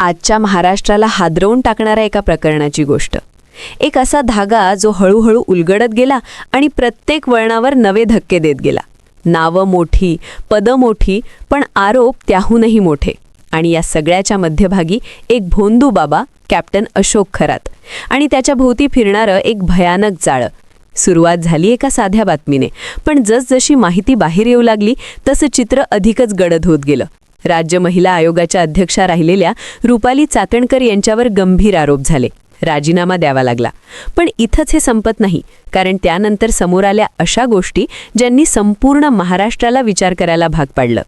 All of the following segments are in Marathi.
आजच्या महाराष्ट्राला हादरवून टाकणाऱ्या एका प्रकरणाची गोष्ट. एक असा धागा जो हळूहळू उलगडत गेला आणि प्रत्येक वळणावर नवे धक्के देत गेला. नावं मोठी, पदं मोठी, पण आरोप त्याहूनही मोठे. आणि या सगळ्याच्या मध्यभागी एक भोंदू बाबा, कॅप्टन अशोक खरात, आणि त्याच्या भोवती फिरणारं एक भयानक जाळं. सुरुवात झाली एका साध्या बातमीने, पण जसजशी माहिती बाहेर येऊ लागली तसं चित्र अधिकच गडद होत गेलं. राज्य महिला आयोगाच्या अध्यक्षा राहिलेल्या रुपाली चाकणकर यांच्यावर गंभीर आरोप झाले. राजीनामा द्यावा लागला. पण इथंच हे संपत नाही, कारण त्यानंतर समोर आल्या अशा गोष्टी ज्यांनी संपूर्ण महाराष्ट्राला विचार करायला भाग पाडलं.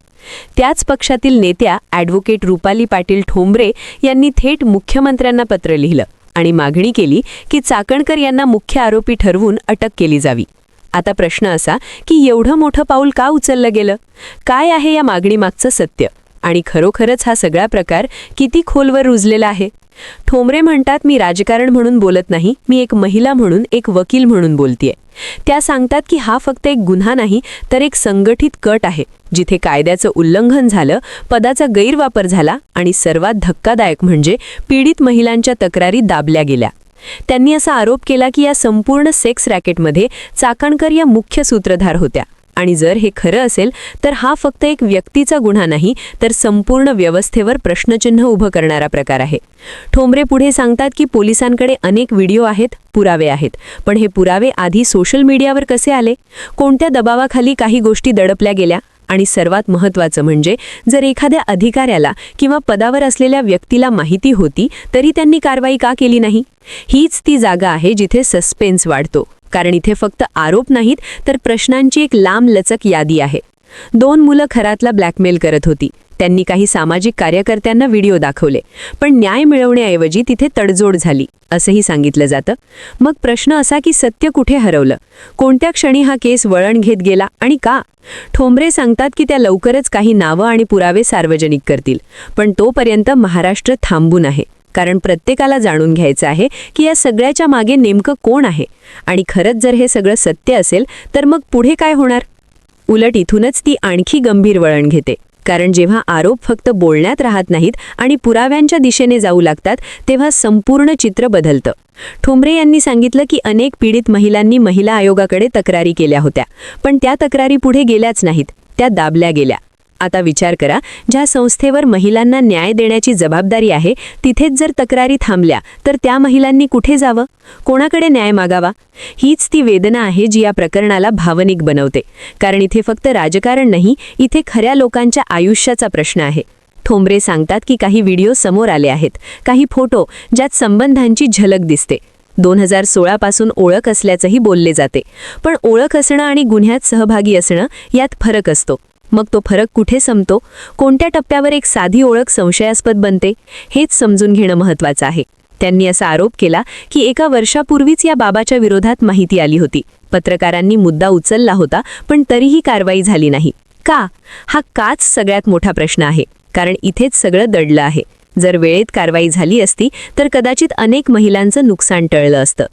त्याच पक्षातील नेत्या ॲडव्होकेट रुपाली पाटील ठोंबरे यांनी थेट मुख्यमंत्र्यांना पत्र लिहिलं आणि मागणी केली की चाकणकर यांना मुख्य आरोपी ठरवून अटक केली जावी. आता प्रश्न असा की एवढं मोठं पाऊल का उचललं गेलं? काय आहे या मागणीमागचं सत्य? आणि खरोखरच हा सगळा प्रकार किती खोलवर रुजलेला आहे? ठोंबरे म्हणतात, मी राजकारण म्हणून बोलत नाही, मी एक महिला म्हणून, एक वकील म्हणून बोलतेय. त्या सांगतात की हा फक्त एक गुन्हा नाही, तर एक संघटित कट आहे, जिथे कायद्याचं उल्लंघन झालं, पदाचा गैरवापर झाला आणि सर्वात धक्कादायक म्हणजे पीडित महिलांच्या तक्रारी दाबल्या गेल्या. त्यांनी असा आरोप केला की या संपूर्ण सेक्स रॅकेटमध्ये चाकणकर या मुख्य सूत्रधार होत्या. आणि जर हे खरं असेल तर हा फक्त एक व्यक्तीचा गुन्हा नाही, तर संपूर्ण व्यवस्थेवर प्रश्नचिन्ह उभं करणारा प्रकार आहे. ठोंबरे पुढे सांगतात की पोलिसांकडे अनेक व्हिडिओ आहेत, पुरावे आहेत, पण हे पुरावे आधी सोशल मीडियावर कसे आले? कोणत्या दबावाखाली काही गोष्टी दडपल्या गेल्या? आणि सर्वात महत्त्वाचं म्हणजे जर एखाद्या अधिकाऱ्याला किंवा पदावर असलेल्या व्यक्तीला माहिती होती तरी त्यांनी कारवाई का केली नाही? हीच ती जागा आहे जिथे सस्पेन्स वाढतो, कारण इथे फक्त आरोप नाहीत, तर प्रश्नांची एक लांब लचक यादी आहे. 2 मुलं खरातला ब्लॅकमेल करत होती. त्यांनी काही सामाजिक कार्यकर्त्यांना व्हिडिओ दाखवले, पण न्याय मिळवण्याऐवजी तिथे तडजोड झाली, असंही सांगितलं जातं. मग प्रश्न असा की सत्य कुठे हरवलं? कोणत्या क्षणी हा केस वळण घेत गेला आणि का? ठोंबरे सांगतात की त्या लवकरच काही नावं आणि पुरावे सार्वजनिक करतील, पण तोपर्यंत महाराष्ट्र थांबून आहे. कारण प्रत्येकाला जाणून घ्यायचं आहे की या सगळ्याच्या मागे नेमकं कोण आहे. आणि खरंच जर हे सगळं सत्य असेल तर मग पुढे काय होणार? उलट इथूनच ती आणखी गंभीर वळण घेते. कारण जेव्हा आरोप फक्त बोलण्यात राहत नाहीत आणि पुराव्यांच्या दिशेने जाऊ लागतात, तेव्हा संपूर्ण चित्र बदलतं. ठोंबरे यांनी सांगितलं की अनेक पीडित महिलांनी महिला आयोगाकडे तक्रारी केल्या होत्या, पण त्या तक्रारी पुढे गेल्याच नाहीत, त्या दाबल्या गेल्या. आता विचार करा, ज्या संस्थेवर महिलांना न्याय देण्याची जबाबदारी आहे, तिथेच जर तक्रारी थांबल्या तर त्या महिलांनी कुठे जावं? कोणाकडे न्याय मागावा? हीच ती वेदना आहे जी या प्रकरणाला भावनिक बनवते. कारण इथे फक्त राजकारण नाही, इथे खऱ्या लोकांच्या आयुष्याचा प्रश्न आहे. ठोंबरे सांगतात की काही व्हिडिओ समोर आले आहेत, काही फोटो ज्यात संबंधांची झलक दिसते. 2016 पासून ओळख असल्याचंही बोलले जाते, पण ओळख असणं आणि गुन्ह्यात सहभागी असणं यात फरक असतो. मग तो फरक कुठे संपतो? कोणत्या टप्प्यावर एक साधी ओळख संशयास्पद बनते? हेच समजून घेणं महत्त्वाचं आहे. त्यांनी असा आरोप केला की एका वर्षापूर्वीच या बाबाच्या विरोधात माहिती आली होती. पत्रकारांनी मुद्दा उचलला होता, पण तरीही कारवाई झाली नाही. का? हा काच सगळ्यात मोठा प्रश्न आहे, कारण इथेच सगळं दडलं आहे. जर वेळेत कारवाई झाली असती तर कदाचित अनेक महिलांचं नुकसान टळलं असतं.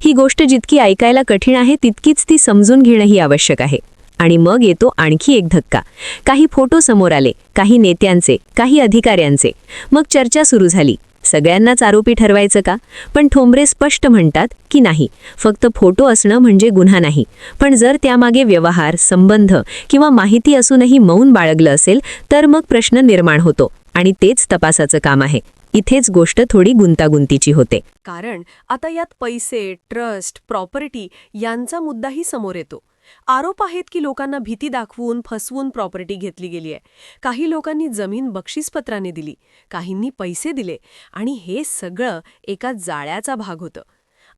ही गोष्ट जितकी ऐकायला कठीण आहे, तितकीच ती समजून घेणंही आवश्यक आहे. आणि मग येतो आणखी एक धक्का. काही फोटो समोर आले, काही नेत्यांचे, काही अधिकाऱ्यांचे. मग चर्चा सुरू झाली, सगळ्यांनाच आरोपी ठरवायचं का? पण ठोंबरे स्पष्ट म्हणतात की नाही, फक्त फोटो असणं म्हणजे गुन्हा नाही, पण जर त्यामागे व्यवहार, संबंध किंवा माहिती असूनही मौन बाळगलं असेल तर मग प्रश्न निर्माण होतो. आणि तेच तपासाचं काम आहे. इथेच गोष्ट थोडी गुंतागुंतीची होते. कारण आता यात पैसे, ट्रस्ट, प्रॉपर्टी यांचा मुद्दाही समोर येतो. आरोप आहेत की लोकांना भीती दाखवून, फसवून प्रॉपर्टी घेतली गेली आहे. काही लोकांनी जमीन बक्षीसपत्राने दिली, काहींनी पैसे दिले, आणि हे सगळं एका जाळ्याचा भाग होतं.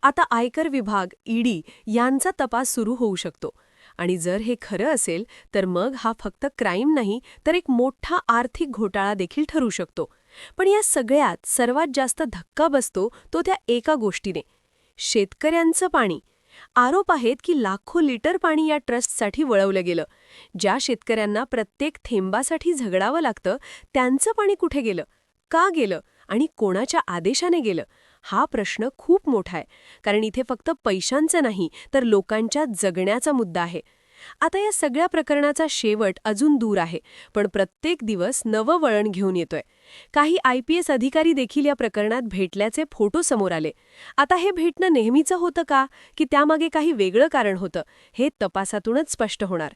आता आयकर विभाग, ईडी यांचा तपास सुरू होऊ शकतो. आणि जर हे खरं असेल तर मग हा फक्त क्राईम नाही, तर एक मोठा आर्थिक घोटाळा देखील ठरू शकतो. पण या सगळ्यात सर्वात जास्त धक्का बसतो तो त्या एका गोष्टीने, शेतकऱ्यांचं पाणी. आरोप आहेत की लाखो लिटर पाणी या ट्रस्टसाठी वळवलं गेलं. ज्या शेतकऱ्यांना प्रत्येक थेंबासाठी झगडावं लागतं, त्यांचं पाणी कुठे गेलं? का गेलं? आणि कोणाच्या आदेशाने गेलं? हा प्रश्न खूप मोठा आहे, कारण इथे फक्त पैशांचं नाही, तर लोकांच्या जगण्याचा मुद्दा आहे. आता या सगळ्या प्रकरणाचा शेवट अजून दूर आहे, पण प्रत्येक दिवस नवं वळण घेऊन येतोय. काही IPS अधिकारी देखील या प्रकरणात भेटल्याचे फोटो समोर आले. आता हे भेटणं नेहमीचं होतं का, की त्यामागे काही वेगळं कारण होतं, हे तपासातूनच स्पष्ट होणार.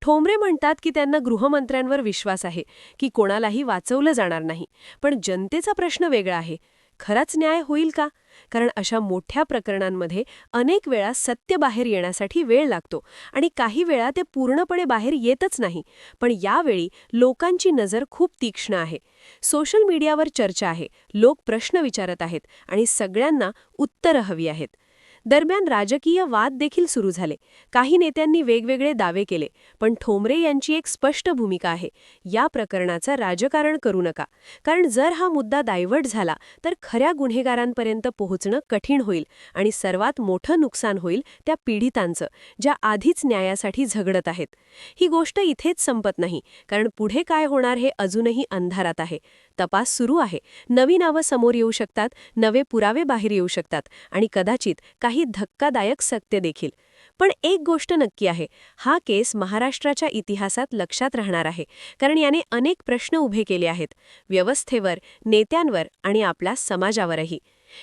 ठोंबरे म्हणतात की त्यांना गृहमंत्र्यांवर विश्वास आहे, की कोणालाही वाचवलं जाणार नाही. पण जनतेचा प्रश्न वेगळा आहे. खराच न्याय होईल का? कारण अशा मोठ्या प्रकरणांमध्ये अनेक वेळा सत्य बाहेर येण्यासाठी वेळ लागतो आणि काही वेळा ते पूर्णपणे बाहेर येतच नाही. पण यावेळी लोकांची नजर खूप तीक्ष्ण आहे. सोशल मीडियावर चर्चा आहे, लोक प्रश्न विचारत आहेत आणि सगळ्यांना उत्तरं हवी आहेत. दरम्यान राजकीय वाद देखील सुरू झाले. काही नेत्यांनी वेगवेगळे दावे केले, पण ठोंबरे यांची एक स्पष्ट भूमिका आहे: या प्रकरणाचं राजकारण करू नका. कारण जर हा मुद्दा डायव्हर्ट झाला तर खऱ्या गुन्हेगारांपर्यंत पोहोचणं कठीण होईल आणि सर्वात मोठं नुकसान होईल त्या पीडितांचं, ज्या आधीच न्यायासाठी झगडत आहेत. ही गोष्ट इथेच संपत नाही, कारण पुढे काय होणार हे अजूनही अंधारात आहे. तपास सुरू आहे, नवी नावं समोर येऊ शकतात, नवे पुरावे बाहेर येऊ शकतात आणि कदाचित काही धक्कादायक सत्य देखील. पण एक गोष्ट नक्की आहे, हा केस महाराष्ट्राच्या इतिहासात लक्षात राहणार आहे, कारण याने अनेक प्रश्न उभे केले आहेत, व्यवस्थेवर, नेत्यांवर आणि आपल्या समाजावरही.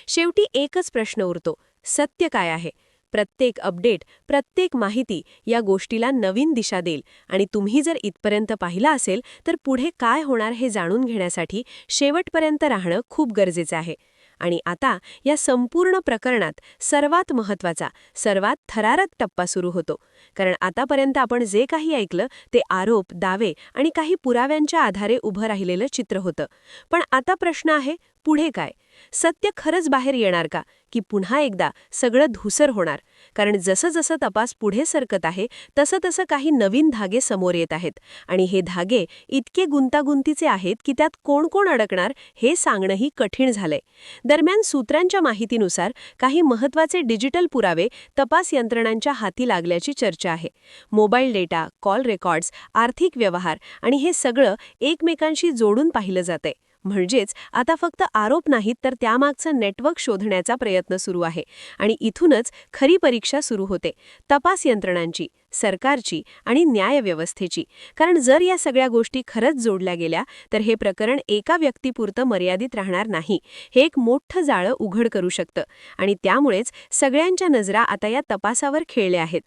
शेवटी एकच प्रश्न उरतो: सत्य काय आहे? प्रत्येक अपडेट, प्रत्येक माहिती या गोष्टीला नवीन दिशा देईल आणि तुम्ही जर इथपर्यंत पाहिला असेल तर पुढे काय होणार हे जाणून घेण्यासाठी शेवटपर्यंत राहणं खूप गरजेचं आहे. आणि आता या संपूर्ण प्रकरणात सर्वात महत्त्वाचा, सर्वात थरारक टप्पा सुरू होतो. कारण आतापर्यंत आपण जे काही ऐकलं ते आरोप, दावे आणि काही पुराव्यांच्या आधारे उभं राहिलेलं चित्र होतं. पण आता प्रश्न आहे, पुढे काय? सत्य खरंच बाहेर येणार का, की पुन्हा एकदा सगळं धूसर होणार? कारण जसं जसं तपास पुढे सरकत आहे तसं तसं काही नवीन धागे समोर येत आहेत आणि हे धागे इतके गुंतागुंतीचे आहेत की त्यात कोण कोण अडकणार हे सांगणंही कठीण झालंय. दरम्यान सूत्रांच्या माहितीनुसार काही महत्त्वाचे डिजिटल पुरावे तपास यंत्रणांच्या हाती लागल्याची चर्चा आहे. मोबाईल डेटा, कॉल रेकॉर्ड्स, आर्थिक व्यवहार आणि हे सगळं एकमेकांशी जोडून पाहिलं जातंय. म्हणजेच आता फक्त आरोप नाहीत तर त्यामागचं नेटवर्क शोधण्याचा प्रयत्न सुरू आहे आणि इथूनच खरी परीक्षा सुरू होते, तपास यंत्रणांची, सरकारची आणि न्यायव्यवस्थेची. कारण जर या सगळ्या गोष्टी खरंच जोडल्या गेल्या तर हे प्रकरण एका व्यक्तीपुरतं मर्यादित राहणार नाही, हे एक मोठं जाळं उघड करू शकतं आणि त्यामुळेच सगळ्यांच्या नजरा आता या तपासावर खेळल्या आहेत.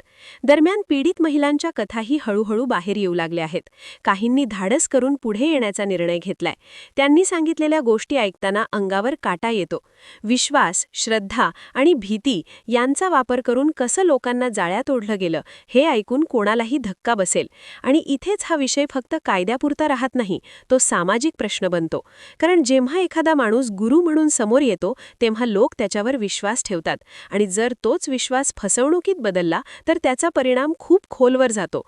दरम्यान पीडित महिलांच्या कथाही हळूहळू बाहेर येऊ लागल्या आहेत. काहींनी धाडस करून पुढे येण्याचा निर्णय घेतलाय. त्यांनी सांगितलेल्या गोष्टी ऐकताना अंगावर काटा येतो. विश्वास, श्रद्धा आणि भीती यांचा वापर करून कसं लोकांना जाळ्यात ओढलं गेलं हे ऐकून कोणालाही धक्का बसेल. आणि इथेच हा विषय फक्त कायद्यापुरता राहत नाही, तो सामाजिक प्रश्न बनतो. कारण जेव्हा एखादा माणूस गुरु म्हणून समोर येतो तेव्हा लोक त्याच्यावर विश्वास ठेवतात आणि जर तोच विश्वास फसवणुकीत बदलला तर त्याचा परिणाम खूप खोलवर जातो.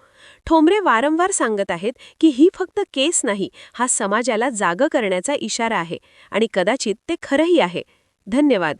ठोंबरे वारंवार सांगत आहेत की ही फक्त केस नाही, हा समाजाला जागं करण्याचा इशारा आहे आणि कदाचित ते खरंही आहे. धन्यवाद.